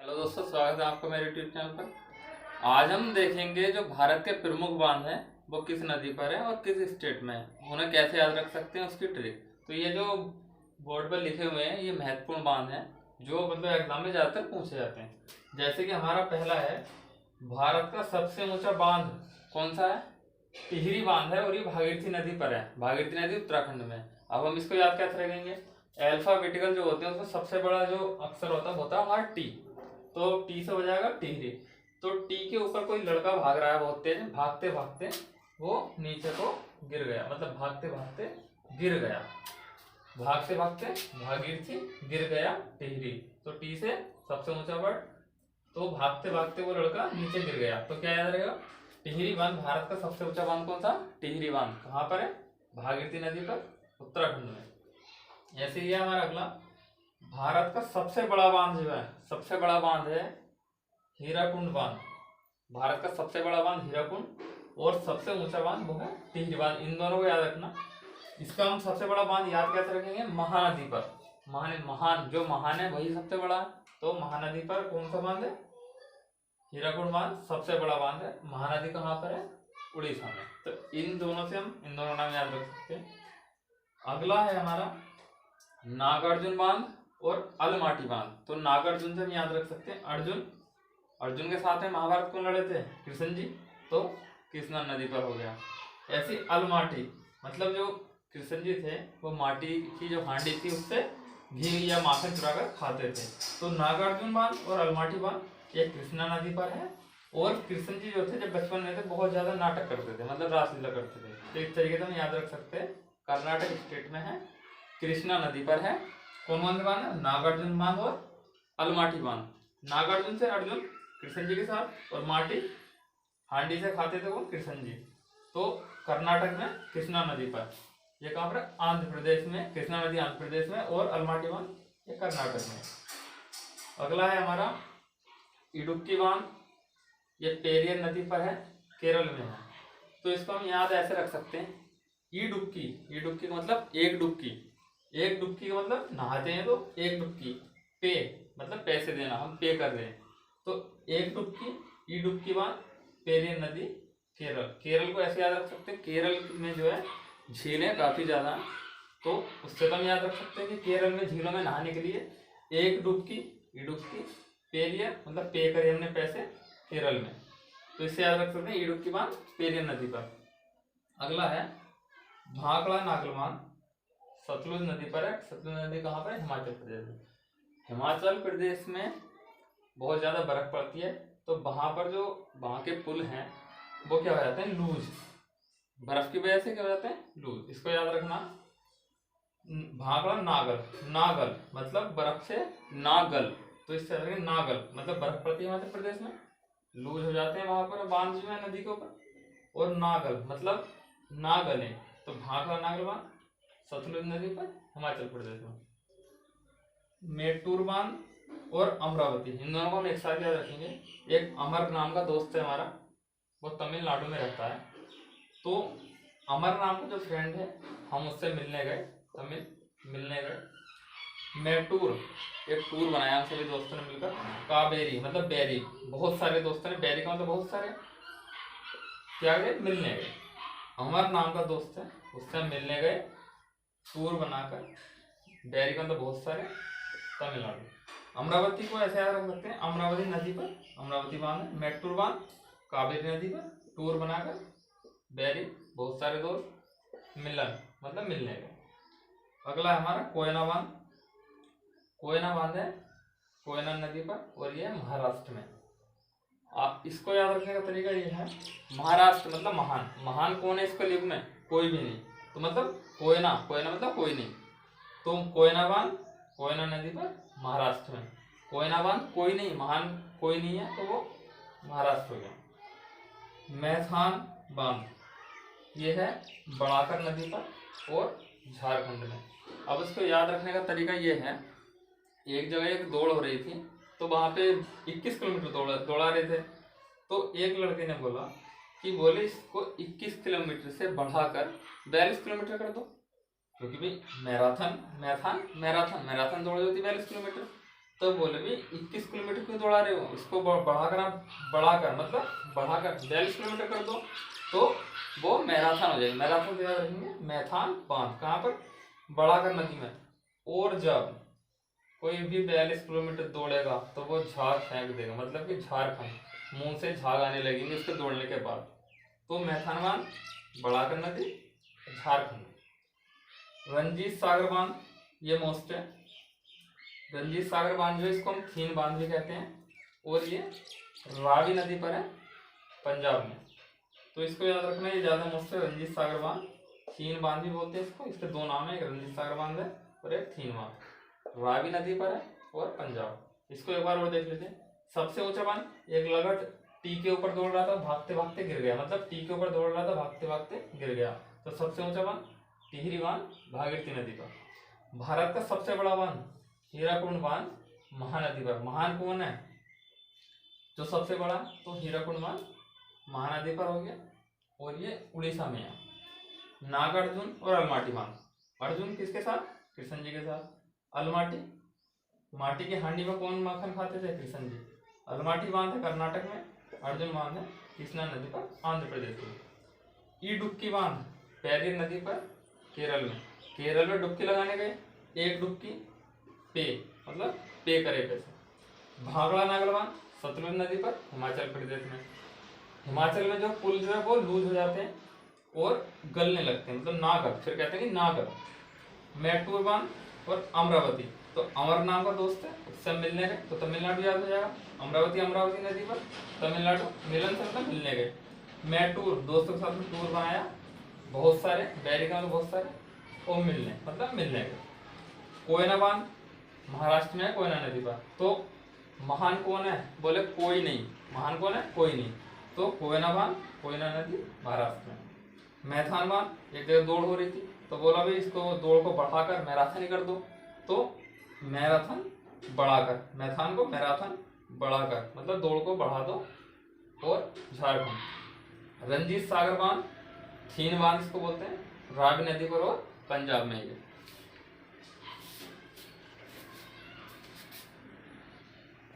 Hello दोस्तों, स्वागत है आपका मेरे यूट्यूब चैनल पर। आज हम देखेंगे जो भारत के प्रमुख बांध हैं वो किस नदी पर है और किस स्टेट में है, उन्हें कैसे याद रख सकते हैं उसकी ट्रिक। तो ये जो बोर्ड पर लिखे हुए हैं ये महत्वपूर्ण बांध हैं जो मतलब एग्जाम में ज़्यादातर पूछे जाते हैं। जैसे कि हमारा पहला है, भारत का सबसे ऊंचा बांध कौन सा है? टिहरी बांध है और ये भागीरथी नदी पर है। भागीरथी नदी उत्तराखंड में है। अब हम इसको याद कैसे रखेंगे? अल्फाबेटिकल जो होते हैं उसमें सबसे बड़ा जो अक्षर होता है हमारा टी। तो टी से हो जाएगा टिहरी। तो टी के ऊपर कोई लड़का भाग रहा है बहुत तेज, भागते भागते वो नीचे को गिर गया, मतलब भागते भागते गिर गया। भागते भागते भागीरथी, गिर गया टिहरी। तो टी से सबसे ऊंचा वर्ड, तो भागते भागते वो लड़का नीचे गिर गया। तो क्या याद रहेगा? टिहरी बांध। भारत का सबसे ऊंचा बांध कौन सा? टिहरी बांध। कहाँ पर है? भागीरथी नदी पर, उत्तराखंड में। ऐसे ही है हमारा अगला, भारत का सबसे बड़ा बांध जो है, सबसे बड़ा बांध है हीराकुंड बांध। भारत का सबसे बड़ा बांध हीराकुंड और सबसे ऊंचा बांध वो है टिहरी बांध। इन दोनों को याद रखना। इसका हम सबसे बड़ा बांध याद कैसे रखेंगे? महानदी पर। महान जो महान है वही सबसे बड़ा है। तो महानदी पर कौन सा बांध है? हीराकुंड बांध सबसे बड़ा बांध है। महानदी कहाँ पर है? उड़ीसा में। तो इन दोनों से हम इन दोनों नाम याद रख सकते हैं। अगला है हमारा नागार्जुन बांध और अलमाटी बांध। तो नागार्जुन से हम याद रख सकते हैं अर्जुन के साथ में महाभारत कौन लड़े थे? कृष्ण जी। तो कृष्णा नदी पर हो गया। ऐसी अलमाटी, मतलब जो कृष्ण जी थे वो माटी की जो हांडी थी उससे घी या माखन चुराकर खाते थे। तो नागार्जुन बांध और अलमाटी बांध ये कृष्णा नदी पर है। और कृष्ण जी जो थे जब बचपन में थे बहुत ज्यादा नाटक करते थे, मतलब रासलीला करते थे। तो इस तरीके से हम याद रख सकते हैं। कर्नाटक स्टेट में है, कृष्णा नदी पर है। कौन कौन से बांध है? नागार्जुन बांध और अलमाटी बांध। नागार्जुन से अर्जुन कृष्ण जी के साथ, और माटी हांडी से खाते थे वो कृष्ण जी। तो कर्नाटक में कृष्णा नदी पर। ये कहाँ पर? आंध्र प्रदेश में। कृष्णा नदी आंध्र प्रदेश में और अलमाटी बांध ये कर्नाटक में। अगला है हमारा इडुक्की बांध। ये पेरियर नदी पर है, केरल में है। तो इसको हम याद ऐसे रख सकते हैं, इडुक्की। इडुक्की का मतलब एक डुबकी। एक डुबकी का मतलब नहाते हैं तो एक डुबकी। पे मतलब पैसे देना, हम पे कर रहे हैं। तो एक डुबकी, ई डुबकी बांध, पेरियर नदी, केरल। केरल को ऐसे याद रख सकते हैं, केरल में जो है झीलें काफी ज्यादा हैं। तो उससे तो हम याद रख सकते हैं कि केरल में झीलों में नहाने के लिए एक डुबकी, ई डुबकी, पेरियर मतलब पे करे हमने पैसे, केरल में। तो इससे याद रख सकते हैं ई डुबकी बांध पेरियर नदी पर। अगला है भाखड़ा नागल बांध, सतलुज नदी पर है। सतलुज नदी कहाँ पर है? हिमाचल प्रदेश में। हिमाचल प्रदेश में बहुत ज़्यादा बर्फ पड़ती है। तो वहाँ पर जो वहाँ के पुल हैं वो क्या हो जाते हैं? लूज। बर्फ की वजह से क्या हो जाते हैं? लूज। इसको याद रखना। भाखड़ा नागल, नागल मतलब बर्फ से नागल। तो इससे याद रखें नागल मतलब बर्फ पड़ती है हिमाचल प्रदेश में, लूज हो जाते हैं वहाँ पर बांध जो है नदी के ऊपर। और नागल मतलब नागले। तो भाखड़ा नागल बांध सतलुज नदी पर, हिमाचल प्रदेश में। मेट्टूर बांध और अमरावती, इन दोनों को हम एक साथ याद रखेंगे। एक अमर नाम का दोस्त है हमारा, वो तमिलनाडु में रहता है। तो अमर नाम का जो फ्रेंड है, हम उससे मिलने गए, तमिल मिलने गए। मेट्टूर एक टूर बनाया हम सभी दोस्तों ने मिलकर। कावेरी मतलब बैरी, बहुत सारे दोस्तों ने, बैरी का मतलब बहुत सारे, क्या गए? मिलने गए। अमर नाम का दोस्त है, उससे हम मिलने गए टूर बनाकर। बैरी का मतलब बहुत सारे, तमिलनाडु। अमरावती को ऐसे याद रख सकते हैं, अमरावती नदी पर अमरावती बांध है। मेट्टूर बांध कावेरी नदी पर टूर बनाकर। बैरी बहुत सारे दोस्त, मिलन मतलब मिलने गए। अगला है हमारा कोयना बांध। कोयना बांध है कोयना नदी पर और ये महाराष्ट्र में। आप इसको याद रखने का तरीका ये है, महाराष्ट्र मतलब महान। महान कौन है इसके युग में? कोई भी नहीं। तो मतलब कोयना, कोयना मतलब कोई नहीं। तो कोयना बांध कोयना नदी पर महाराष्ट्र में। कोयना बांध कोई नहीं, महान कोई नहीं है, तो वो महाराष्ट्र हो गया। मैथान बांध ये है बड़ाकर नदी पर और झारखंड में। अब इसको याद रखने का तरीका ये है, एक जगह एक दौड़ हो रही थी, तो वहाँ पे 21 किलोमीटर दौड़ा रहे थे। तो एक लड़के ने बोला कि बोले इसको 21 किलोमीटर से बढ़ाकर 42 किलोमीटर कर दो, क्योंकि भाई मैराथन मैराथन मैराथन मैराथन दौड़ होती 42 किलोमीटर। तो बोले भी 21 किलोमीटर क्यों दौड़ा रहे हो, इसको बढ़ाकर आप बढ़ाकर मतलब बढ़ाकर 42 किलोमीटर कर दो तो वो मैराथन हो जाएगी। मैराथन तो याद रखेंगे, मैथान बांध कहाँ पर, बढ़ाकर नदी में। और जब कोई भी 42 किलोमीटर दौड़ेगा तो वो झाग फेंक देगा, मतलब कि झारखंड मुंह से झाग आने लगेंगे उसके दौड़ने के बाद। तो मैथान बांध, बढ़ाकर नदी, झारखंड। रंजीत सागर बांध ये मोस्ट है। रंजीत सागर बांध जो इसको हम थीन बांध भी कहते हैं, और ये रावी नदी पर है पंजाब में। तो इसको याद रखना, ये ज्यादा मोस्ट है रंजीत सागर बांध। थीन बांध भी बोलते हैं इसको, इसके दो नाम है, एक रंजीत सागर बांध है और एक थीन बांध। रावी नदी पर है और पंजाब। इसको एक बार और देख लेते हैं। सबसे ऊंचा बांध, एक लगट टी के ऊपर दौड़ रहा था, भागते भागते गिर गया, मतलब टी के ऊपर दौड़ रहा था, भागते भागते गिर गया। तो सबसे ऊंचा बांध टिहरी बांध, भागीरथी नदी पर। भारत का सबसे बड़ा बांध हीराकुंड बांध, महानदी पर। महान कौन है जो सबसे बड़ा, तो हीराकुंड बांध महानदी पर हो गया, और ये उड़ीसा में है। नागार्जुन और अलमाटी बांध, अर्जुन किसके साथ, कृष्ण जी के साथ। अलमाटी, माटी की हांडी में कौन माखन खाते थे, कृष्ण जी। अलमाटी बांध है कर्नाटक में, अर्जुन बांध है कृष्णा नदी पर आंध्र प्रदेश में। ई डुबकी बांध पैरीर नदी पर केरल में। केरल में डुबकी लगाने गए, एक डुबकी पे मतलब पे करे पैसे। भागड़ा नागल बांध सतलुज नदी पर हिमाचल प्रदेश में। हिमाचल में जो पुल जो है वो लूज हो जाते हैं और गलने लगते हैं, मतलब नागल, फिर कहते हैं कि नागल। मैटूर बांध और अमरावती, तो अमर नाम का दोस्त है, उससे मिलने गए तो तमिलनाडु याद हो जाएगा। अमरावती अमरावती नदी पर तमिलनाडु, मिलन से मतलब मिलने गए। मैटूर दोस्तों के साथ में टूर बनाया बहुत सारे, बैरिका में बहुत सारे, और मिलने मतलब मिलने गए। कोयना बांध महाराष्ट्र में है कोयना नदी पर। तो महान कौन है, बोले कोई नहीं, महान कौन है, कोई नहीं। तो कोयना बांध कोयना नदी महाराष्ट्र में। मैथान बांध एक जगह दौड़ हो रही थी तो बोला भाई इसको दौड़ को बढ़ाकर मैराथन ही कर दो, तो मैराथन बढ़ाकर, मैथान को मैराथन बढ़ाकर मतलब दौड़ को बढ़ा दो, और झारखंड। रंजीत सागर बांध थीन बांध इसको बोलते हैं, रावी नदी पर और पंजाब में ये।